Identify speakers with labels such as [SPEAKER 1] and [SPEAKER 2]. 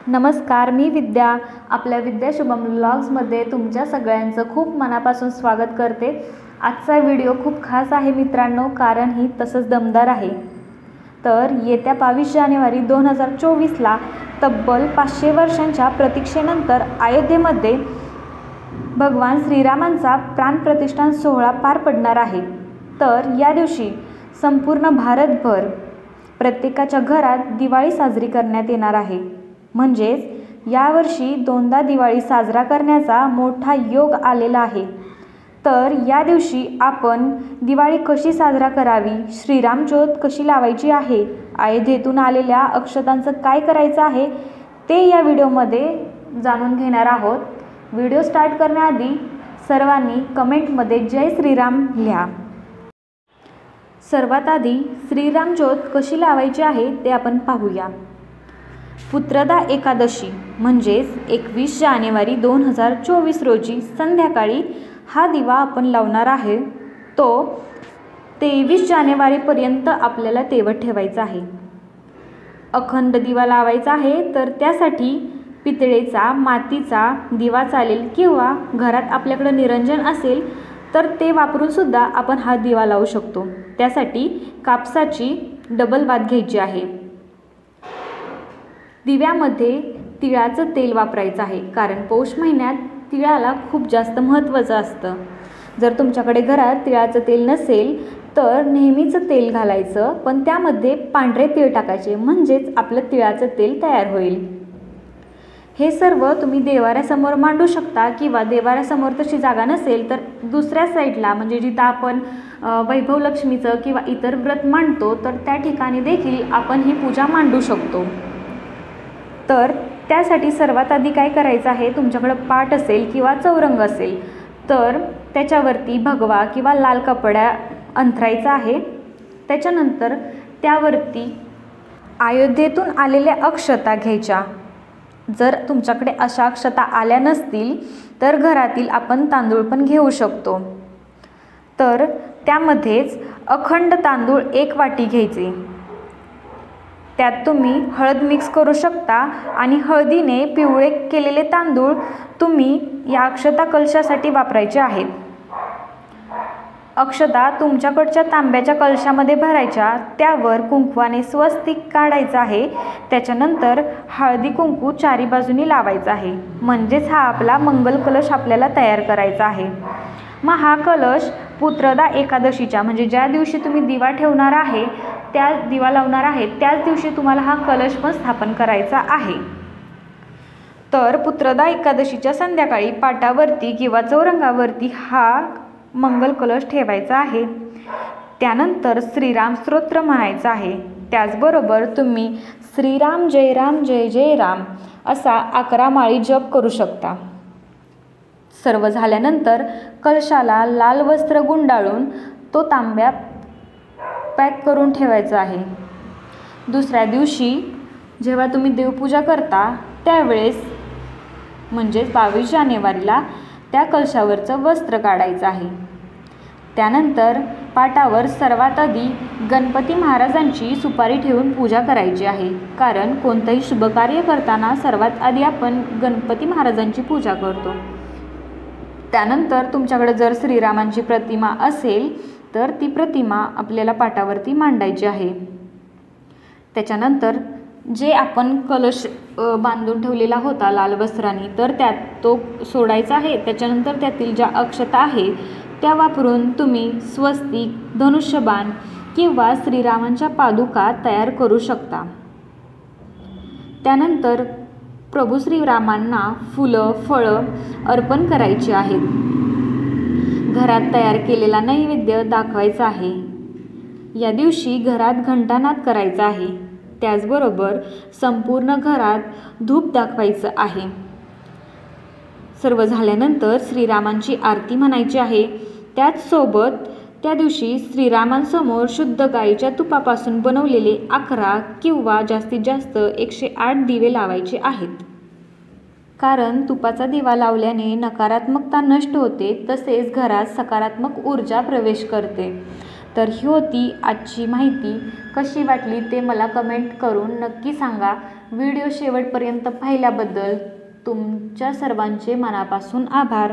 [SPEAKER 1] नमस्कार, मी विद्या. आपल्या विद्या शुभम व्लॉग्समध्ये तुमच्या सगळ्यांचं खूप मनापासून स्वागत करते. आजचा व्हिडिओ खूप खास आहे मित्रांनो, कारण ही तसंच दमदार आहे. तर येत्या 22 जानेवारी 2024ला तब्बल 500 वर्षांच्या प्रतीक्षेनंतर अयोध्येमध्ये भगवान श्रीरामांचा प्राणप्रतिष्ठान सोहळा पार पडणार आहे. तर या दिवशी संपूर्ण भारतभर प्रत्येकाच्या घरात दिवाळी साजरी करण्यात येणार आहे. म्हणजेच यावर्षी दोनदा दिवाळी साजरा करण्याचा मोठा योग आलेला आहे. तर या दिवशी आपण दिवाळी कशी साजरा करावी, श्रीराम ज्योत कशी लावायची आहे, अयोध्येतून आलेल्या अक्षतांचं काय करायचं आहे ते या व्हिडिओमध्ये जाणून घेणार आहोत. व्हिडिओ स्टार्ट करण्याआधी सर्वांनी कमेंटमध्ये जय श्रीराम लिहा. सर्वात आधी श्रीराम ज्योत कशी लावायची आहे ते आपण पाहूया. पुत्रदा एकादशी म्हणजेच 21 जानेवारी 2024 रोजी संध्याकाळी हा दिवा आपण लावणार आहे. तो 23 जानेवारीपर्यंत आपल्याला तेवत ठेवायचा आहे. अखंड दिवा लावायचा आहे, तर त्यासाठी पितळेचा, मातीचा दिवा चालेल, किंवा घरात आपल्याकडे निरंजन असेल तर ते वापरून सुद्धा आपण हा दिवा लावू शकतो. त्यासाठी कापसाची डबल वात घ्यायची आहे. दिव्यामध्ये तिळाचं तेल वापरायचं आहे, कारण पौष महिन्यात तिळाला खूप जास्त महत्त्वाचं असतं. जर तुमच्याकडे घरात तिळाचं तेल नसेल तर नेहमीचं तेल घालायचं, पण त्यामध्ये पांढरे तीळ टाकायचे, म्हणजेच आपलं तिळाचं तेल तयार होईल. हे सर्व तुम्ही देवाऱ्यासमोर मांडू शकता, किंवा देवाऱ्यासमोर तशी जागा नसेल तर दुसऱ्या साईडला, म्हणजे जिथं आपण वैभव लक्ष्मीचं किंवा इतर व्रत मांडतो तर त्या ठिकाणी देखील आपण ही पूजा मांडू शकतो. तर त्यासाठी सर्वात आधी काय करायचं आहे, तुमच्याकडं पाट असेल किंवा चौरंग असेल तर त्याच्यावरती भगवा किंवा लाल कपडा अंथरायचा आहे. त्याच्यानंतर त्यावरती अयोध्येतून आलेल्या अक्षता घ्यायच्या. जर तुमच्याकडे अशा अक्षता आल्या नसतील तर घरातील आपण तांदूळ पण घेऊ शकतो. तर त्यामध्येच अखंड तांदूळ 1 वाटी घ्यायचे. त्यात तुम्ही हळद मिक्स करू शकता, आणि हळदीने पिवळे केलेले तांदूळ तुम्ही या अक्षता कलशासाठी वापरायचे आहेत. अक्षता तुमच्याकडच्या तांब्याच्या कलशामध्ये भरायच्या, त्यावर कुंकवाने स्वस्तिक काढायचं आहे. त्याच्यानंतर हळदी कुंकू चारी बाजूनी लावायचा आहे. म्हणजेच हा आपला मंगल कलश आपल्याला तयार करायचा आहे. मग हा कलश पुत्रदा एकादशीच्या, म्हणजे ज्या दिवशी तुम्ही दिवा ठेवणार आहे, त्या दिवा लावणार आहे त्याच दिवशी तुम्हाला हा कलश पण स्थापन करायचा आहे. तर पुत्रदा एकादशीच्या संध्याकाळी पाटावरती किंवा चौरंगावरती हा मंगल कलश ठेवायचा आहे. त्यानंतर श्रीराम स्तोत्र म्हणायचं आहे. त्याचबरोबर तुम्ही श्रीराम जय राम जय जय राम असा 11 माळी जप करू शकता. सर्व झाल्यानंतर कलशाला लाल वस्त्र गुंडाळून तो तांब्या पॅक करून ठेवायचा आहे. दुसऱ्या दिवशी जेव्हा तुम्ही देवपूजा करता त्यावेळेस, म्हणजेच 22 जानेवारीला त्या कलशावरचं वस्त्र काढायचं आहे. त्यानंतर पाटावर सर्वात आधी गणपती महाराजांची सुपारी ठेवून पूजा करायची आहे, कारण कोणतंही शुभकार्य करताना सर्वात आधी आपण गणपती महाराजांची पूजा करतो. त्यानंतर तुमच्याकडे जर श्रीरामांची प्रतिमा असेल तर ती प्रतिमा आपल्याला पाटावरती मांडायची आहे. त्याच्यानंतर जे आपण कलश बांधून ठेवलेला होता लाल वस्त्राने, तर त्यात तो सोडायचा आहे. त्याच्यानंतर त्यातील ज्या अक्षता आहे त्या वापरून तुम्ही स्वस्तिक, धनुष्यबाण किंवा श्रीरामांच्या पादुका तयार करू शकता. त्यानंतर प्रभू श्रीरामांना फुलं, फळं अर्पण करायची आहेत. घरात तयार केलेला नैवेद्य दाखवायचा आहे. या दिवशी घरात घंटानाद करायचा आहे. त्याचबरोबर संपूर्ण घरात धूप दाखवायचं आहे. सर्व झाल्यानंतर श्रीरामांची आरती म्हणायची आहे. त्याचसोबत त्या दिवशी श्रीरामांसमोर शुद्ध गाईच्या तुपापासून बनवलेले 11 किंवा जास्तीत जास्त 108 दिवे लावायचे आहेत. कारण तुपाचा दिवा लावल्याने नकारात्मकता नष्ट होते, तसेच घरात सकारात्मक ऊर्जा प्रवेश करते. तर ही होती आजची माहिती. कशी वाटली ते मला कमेंट करून नक्की सांगा. व्हिडिओ शेवटपर्यंत पाहिल्याबद्दल तुमच्या सर्वांचे मनापासून आभार.